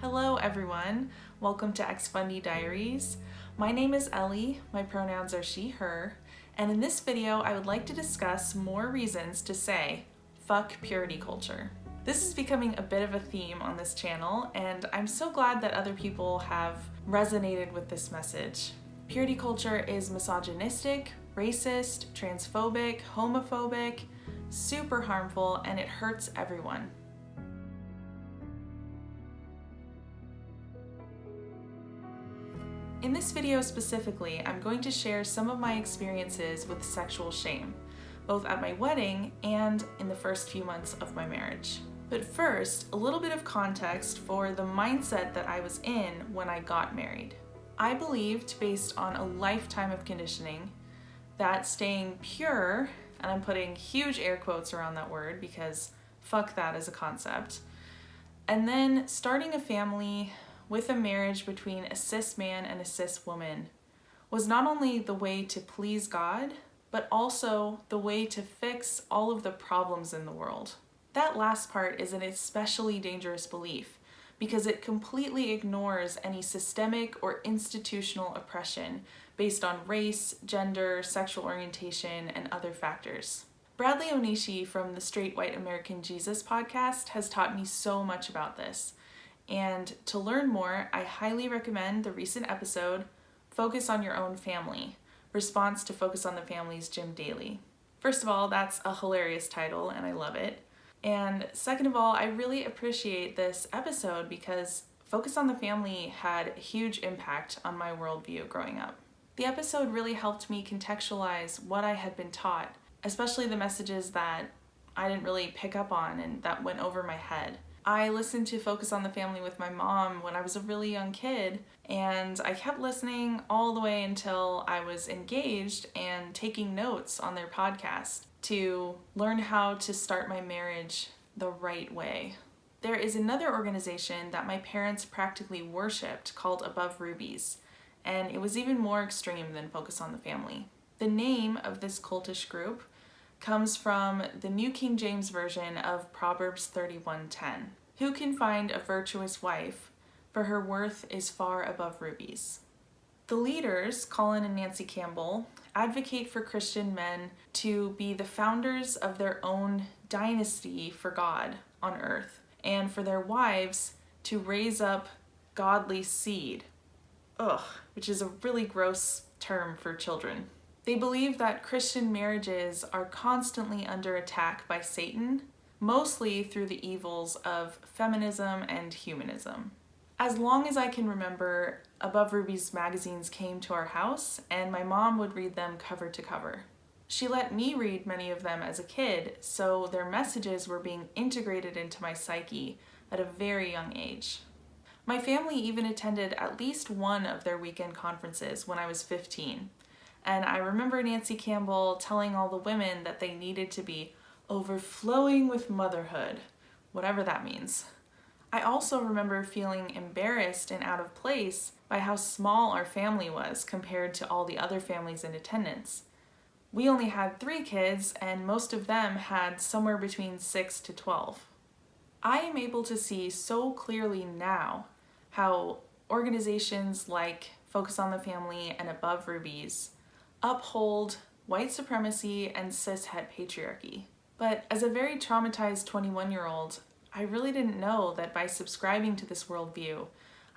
Hello everyone, welcome to Ex-Fundie Diaries. My name is Elly, my pronouns are she, her, and in this video I would like to discuss more reasons to say, fuck purity culture. This is becoming a bit of a theme on this channel, and I'm so glad that other people have resonated with this message. Purity culture is misogynistic, racist, transphobic, homophobic, super harmful, and it hurts everyone. In this video specifically, I'm going to share some of my experiences with sexual shame, both at my wedding and in the first few months of my marriage. But first, a little bit of context for the mindset that I was in when I got married. I believed, based on a lifetime of conditioning, that staying pure, and I'm putting huge air quotes around that word because fuck that as a concept, and then starting a family with a marriage between a cis man and a cis woman was not only the way to please God, but also the way to fix all of the problems in the world. That last part is an especially dangerous belief because it completely ignores any systemic or institutional oppression based on race, gender, sexual orientation, and other factors. Bradley Onishi from the Straight White American Jesus podcast has taught me so much about this. And to learn more, I highly recommend the recent episode, Focus on Your Own Family, response to Focus on the Family's Jim Daly. First of all, that's a hilarious title and I love it. And second of all, I really appreciate this episode because Focus on the Family had a huge impact on my worldview growing up. The episode really helped me contextualize what I had been taught, especially the messages that I didn't really pick up on and that went over my head. I listened to Focus on the Family with my mom when I was a really young kid, and I kept listening all the way until I was engaged and taking notes on their podcast to learn how to start my marriage the right way. There is another organization that my parents practically worshipped called Above Rubies, and it was even more extreme than Focus on the Family. The name of this cultish group comes from the New King James Version of Proverbs 31:10. Who can find a virtuous wife, for her worth is far above rubies. The leaders, Colin and Nancy Campbell, advocate for Christian men to be the founders of their own dynasty for God on earth, and for their wives to raise up godly seed. Which is a really gross term for children. They believe that Christian marriages are constantly under attack by Satan, mostly through the evils of feminism and humanism. As long as I can remember, Above Rubies magazines came to our house, and my mom would read them cover to cover. She let me read many of them as a kid, so their messages were being integrated into my psyche at a very young age. My family even attended at least one of their weekend conferences when I was 15. And I remember Nancy Campbell telling all the women that they needed to be overflowing with motherhood, whatever that means. I also remember feeling embarrassed and out of place by how small our family was compared to all the other families in attendance. We only had 3 kids, and most of them had somewhere between 6 to 12. I am able to see so clearly now how organizations like Focus on the Family and Above Rubies uphold white supremacy and cishet patriarchy. But as a very traumatized 21-year-old, I really didn't know that by subscribing to this worldview,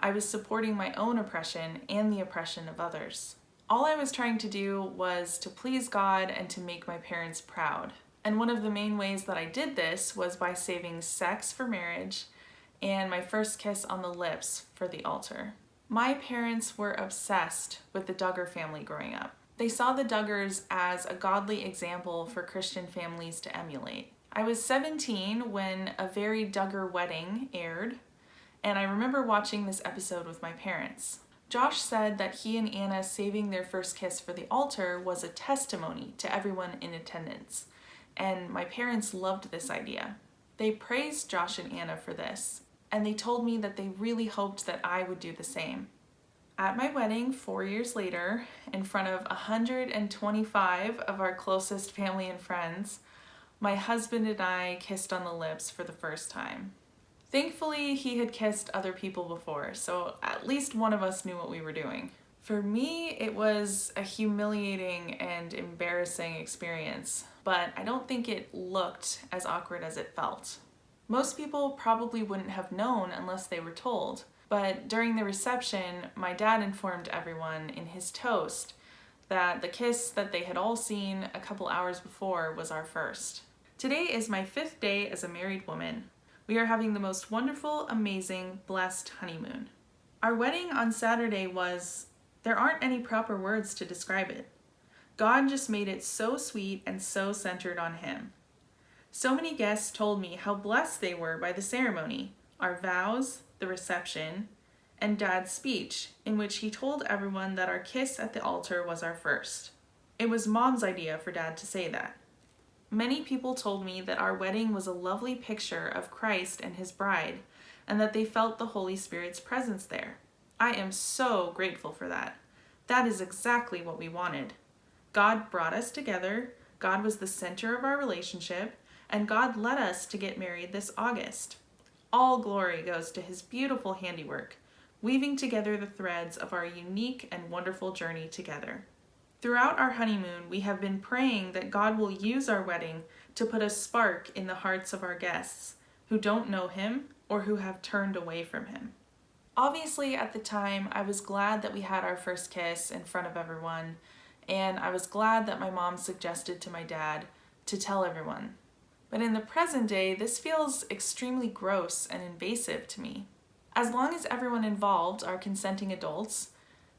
I was supporting my own oppression and the oppression of others. All I was trying to do was to please God and to make my parents proud. And one of the main ways that I did this was by saving sex for marriage and my first kiss on the lips for the altar. My parents were obsessed with the Duggar family growing up. They saw the Duggars as a godly example for Christian families to emulate. I was 17 when A Very Duggar Wedding aired, and I remember watching this episode with my parents. Josh said that he and Anna saving their first kiss for the altar was a testimony to everyone in attendance, and my parents loved this idea. They praised Josh and Anna for this, and they told me that they really hoped that I would do the same. At my wedding 4 years later, in front of 125 of our closest family and friends, my husband and I kissed on the lips for the first time. Thankfully, he had kissed other people before, so at least one of us knew what we were doing. For me, it was a humiliating and embarrassing experience, but I don't think it looked as awkward as it felt. Most people probably wouldn't have known unless they were told, but during the reception, my dad informed everyone in his toast that the kiss that they had all seen a couple hours before was our first. Today is my 5th day as a married woman. We are having the most wonderful, amazing, blessed honeymoon. Our wedding on Saturday there aren't any proper words to describe it. God just made it so sweet and so centered on Him. So many guests told me how blessed they were by the ceremony, our vows, the reception, and Dad's speech, in which he told everyone that our kiss at the altar was our first. It was Mom's idea for Dad to say that. Many people told me that our wedding was a lovely picture of Christ and His bride, and that they felt the Holy Spirit's presence there. I am so grateful for that. That is exactly what we wanted. God brought us together, God was the center of our relationship, and God led us to get married this August. All glory goes to His beautiful handiwork, weaving together the threads of our unique and wonderful journey together. Throughout our honeymoon, we have been praying that God will use our wedding to put a spark in the hearts of our guests who don't know Him or who have turned away from Him. Obviously, at the time, I was glad that we had our first kiss in front of everyone, and I was glad that my mom suggested to my dad to tell everyone. But in the present day, this feels extremely gross and invasive to me. As long as everyone involved are consenting adults,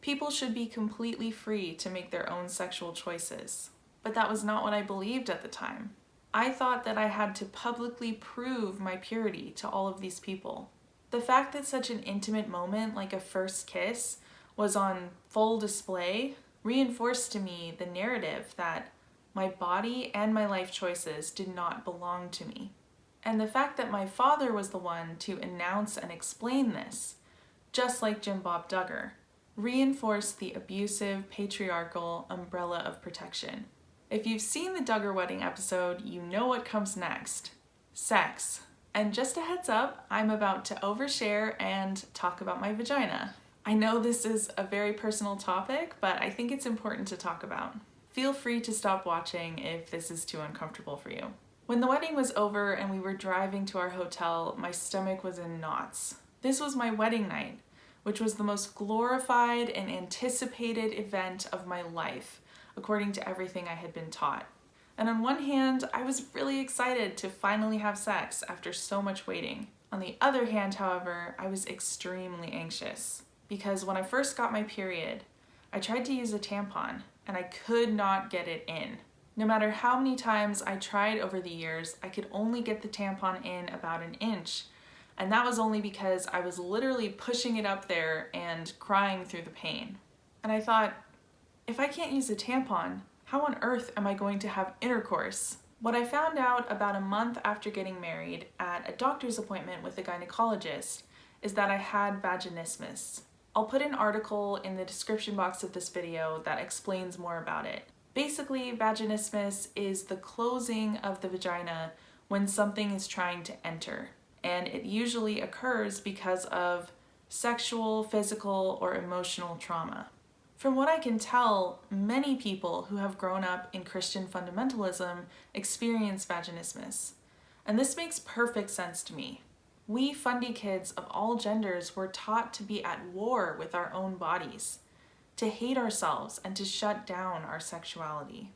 people should be completely free to make their own sexual choices. But that was not what I believed at the time. I thought that I had to publicly prove my purity to all of these people. The fact that such an intimate moment like a first kiss was on full display reinforced to me the narrative that my body and my life choices did not belong to me. And the fact that my father was the one to announce and explain this, just like Jim Bob Duggar, reinforced the abusive, patriarchal umbrella of protection. If you've seen the Duggar wedding episode, you know what comes next. Sex. And just a heads up, I'm about to overshare and talk about my vagina. I know this is a very personal topic, but I think it's important to talk about. Feel free to stop watching if this is too uncomfortable for you. When the wedding was over and we were driving to our hotel, my stomach was in knots. This was my wedding night, which was the most glorified and anticipated event of my life, according to everything I had been taught. And on one hand, I was really excited to finally have sex after so much waiting. On the other hand, however, I was extremely anxious because when I first got my period, I tried to use a tampon and I could not get it in. No matter how many times I tried over the years, I could only get the tampon in about an inch. And that was only because I was literally pushing it up there and crying through the pain. And I thought, if I can't use a tampon, how on earth am I going to have intercourse? What I found out about a month after getting married at a doctor's appointment with a gynecologist is that I had vaginismus. I'll put an article in the description box of this video that explains more about it. Basically, vaginismus is the closing of the vagina when something is trying to enter, and it usually occurs because of sexual, physical, or emotional trauma. From what I can tell, many people who have grown up in Christian fundamentalism experience vaginismus, and this makes perfect sense to me. We Fundie kids of all genders were taught to be at war with our own bodies, to hate ourselves and to shut down our sexuality.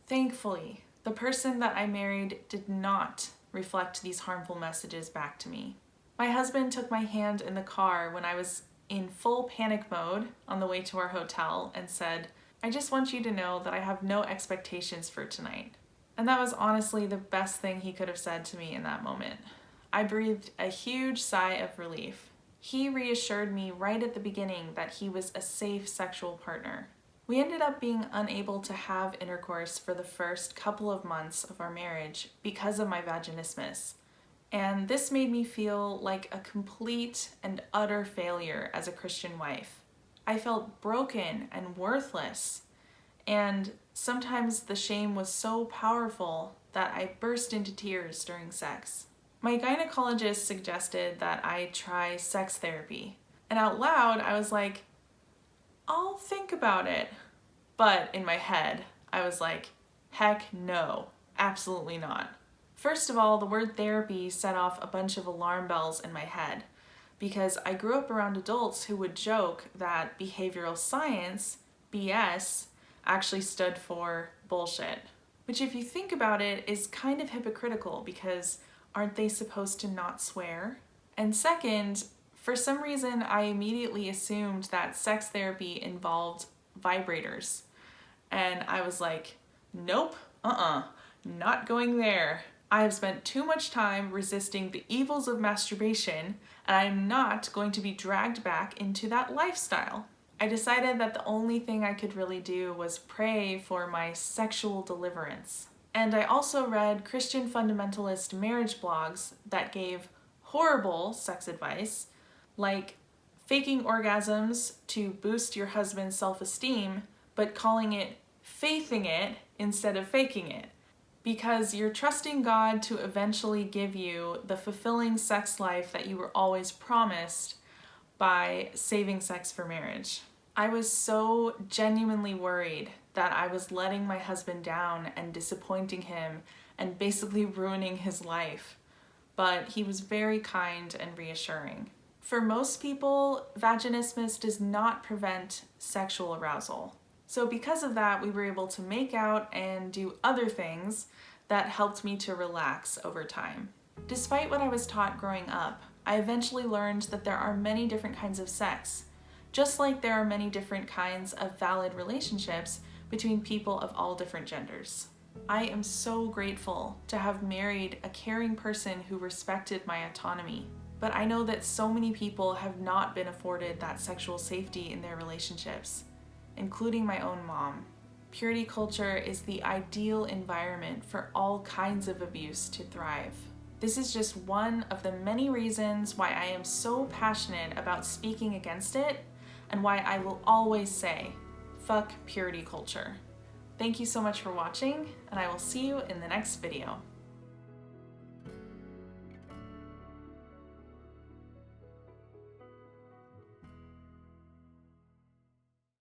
Thankfully, the person that I married did not reflect these harmful messages back to me. My husband took my hand in the car when I was in full panic mode on the way to our hotel and said, "I just want you to know that I have no expectations for tonight." And that was honestly the best thing he could have said to me in that moment. I breathed a huge sigh of relief. He reassured me right at the beginning that he was a safe sexual partner. We ended up being unable to have intercourse for the first couple of months of our marriage because of my vaginismus. And this made me feel like a complete and utter failure as a Christian wife. I felt broken and worthless, and sometimes the shame was so powerful that I burst into tears during sex. My gynecologist suggested that I try sex therapy. And out loud, I was like, I'll think about it. But in my head, I was like, heck no, absolutely not. First of all, the word therapy set off a bunch of alarm bells in my head because I grew up around adults who would joke that behavioral science, BS, actually stood for bullshit. Which, if you think about it, is kind of hypocritical because aren't they supposed to not swear? And second, for some reason, I immediately assumed that sex therapy involved vibrators. And I was like, nope, not going there. I have spent too much time resisting the evils of masturbation, and I am not going to be dragged back into that lifestyle. I decided that the only thing I could really do was pray for my sexual deliverance. And I also read Christian fundamentalist marriage blogs that gave horrible sex advice, like faking orgasms to boost your husband's self-esteem, but calling it faithing it instead of faking it. Because you're trusting God to eventually give you the fulfilling sex life that you were always promised by saving sex for marriage. I was so genuinely worried that I was letting my husband down and disappointing him and basically ruining his life. But he was very kind and reassuring. For most people, vaginismus does not prevent sexual arousal. So because of that, we were able to make out and do other things that helped me to relax over time. Despite what I was taught growing up, I eventually learned that there are many different kinds of sex, just like there are many different kinds of valid relationships between people of all different genders. I am so grateful to have married a caring person who respected my autonomy, but I know that so many people have not been afforded that sexual safety in their relationships, including my own mom. Purity culture is the ideal environment for all kinds of abuse to thrive. This is just one of the many reasons why I am so passionate about speaking against it and why I will always say, fuck purity culture. Thank you so much for watching, and I will see you in the next video.